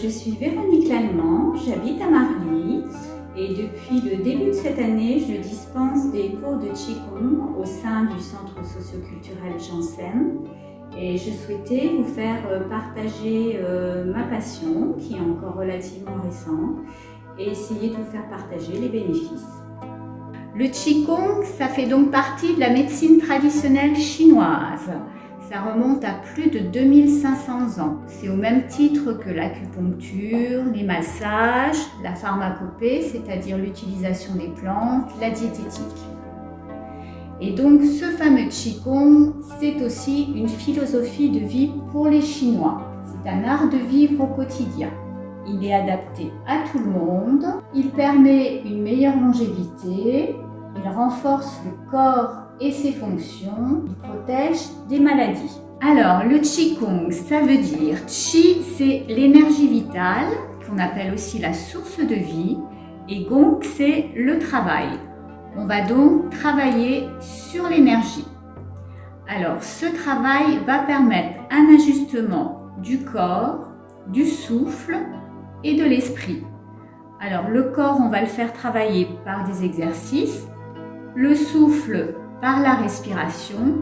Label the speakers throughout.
Speaker 1: Je suis Véronique Lallemand, j'habite à Marly et depuis le début de cette année, je dispense des cours de Qigong au sein du centre socioculturel Janssen et je souhaitais vous faire partager ma passion qui est encore relativement récente et essayer de vous faire partager les bénéfices. Le Qigong, ça fait donc partie de la médecine traditionnelle chinoise. Ça remonte à plus de 2500 ans. C'est au même titre que l'acupuncture, les massages, la pharmacopée, c'est-à-dire l'utilisation des plantes, la diététique. Et donc ce fameux Qigong, c'est aussi une philosophie de vie pour les Chinois. C'est un art de vivre au quotidien. Il est adapté à tout le monde, il permet une meilleure longévité, il renforce le corps et ses fonctions, il protège des maladies. Alors, le Qigong, ça veut dire Qi, c'est l'énergie vitale, qu'on appelle aussi la source de vie, et Gong, c'est le travail. On va donc travailler sur l'énergie. Alors, ce travail va permettre un ajustement du corps, du souffle et de l'esprit. Alors, le corps, on va le faire travailler par des exercices, le souffle par la respiration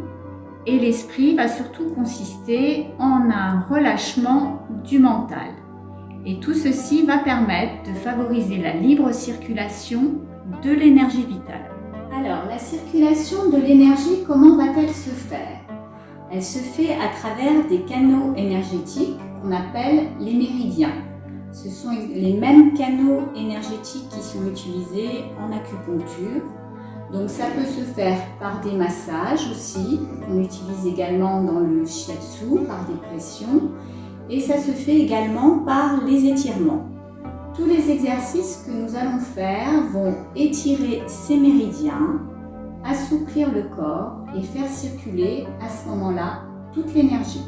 Speaker 1: et l'esprit va surtout consister en un relâchement du mental. Et tout ceci va permettre de favoriser la libre circulation de l'énergie vitale. Alors, la circulation de l'énergie, comment va-t-elle se faire? Elle se fait à travers des canaux énergétiques qu'on appelle les méridiens. Ce sont les mêmes canaux énergétiques qui sont utilisés en acupuncture. Donc ça peut se faire par des massages aussi, qu'on utilise également dans le shiatsu, par des pressions. Et ça se fait également par les étirements. Tous les exercices que nous allons faire vont étirer ces méridiens, assouplir le corps et faire circuler à ce moment-là toute l'énergie.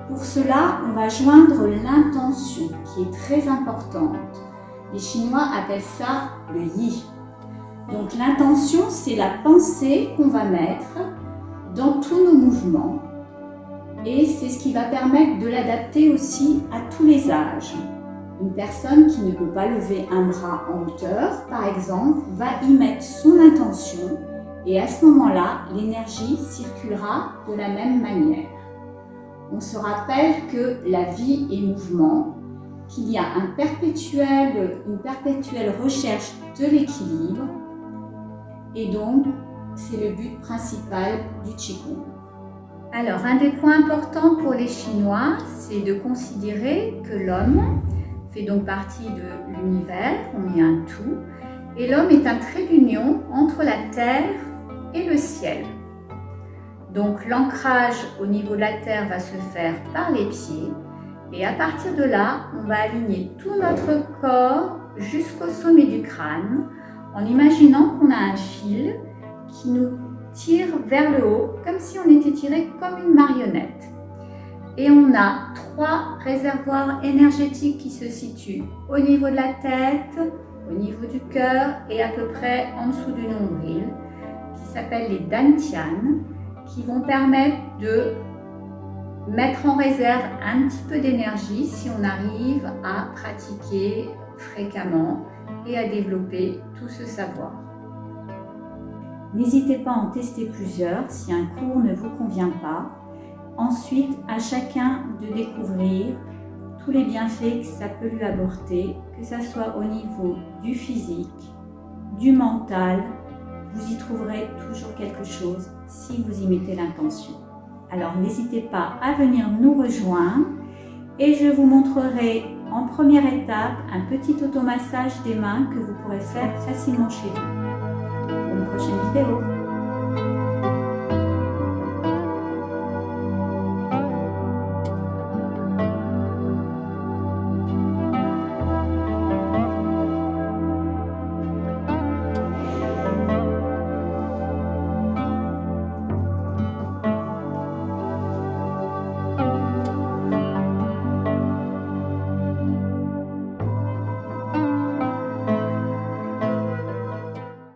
Speaker 1: Pour cela, on va joindre l'intention qui est très importante. Les Chinois appellent ça le yi. Donc l'intention, c'est la pensée qu'on va mettre dans tous nos mouvements et c'est ce qui va permettre de l'adapter aussi à tous les âges. Une personne qui ne peut pas lever un bras en hauteur, par exemple, va y mettre son intention et à ce moment-là, l'énergie circulera de la même manière. On se rappelle que la vie est mouvement, qu'il y a une perpétuelle recherche de l'équilibre. Et donc, c'est le but principal du Qigong. Alors, un des points importants pour les Chinois, c'est de considérer que l'homme fait donc partie de l'univers, on est un tout, et l'homme est un trait d'union entre la terre et le ciel. Donc, l'ancrage au niveau de la terre va se faire par les pieds, et à partir de là, on va aligner tout notre corps jusqu'au sommet du crâne, en imaginant qu'on a un fil qui nous tire vers le haut, comme si on était tiré comme une marionnette. Et on a 3 réservoirs énergétiques qui se situent au niveau de la tête, au niveau du cœur et à peu près en dessous du nombril, qui s'appellent les dantians, qui vont permettre de mettre en réserve un petit peu d'énergie si on arrive à pratiquer fréquemment et à développer tout ce savoir. N'hésitez pas à en tester plusieurs si un cours ne vous convient pas. Ensuite, à chacun de découvrir tous les bienfaits que ça peut lui apporter, que ce soit au niveau du physique, du mental. Vous y trouverez toujours quelque chose si vous y mettez l'intention. Alors n'hésitez pas à venir nous rejoindre et je vous montrerai en première étape un petit automassage des mains que vous pourrez faire facilement chez vous. Pour une prochaine vidéo.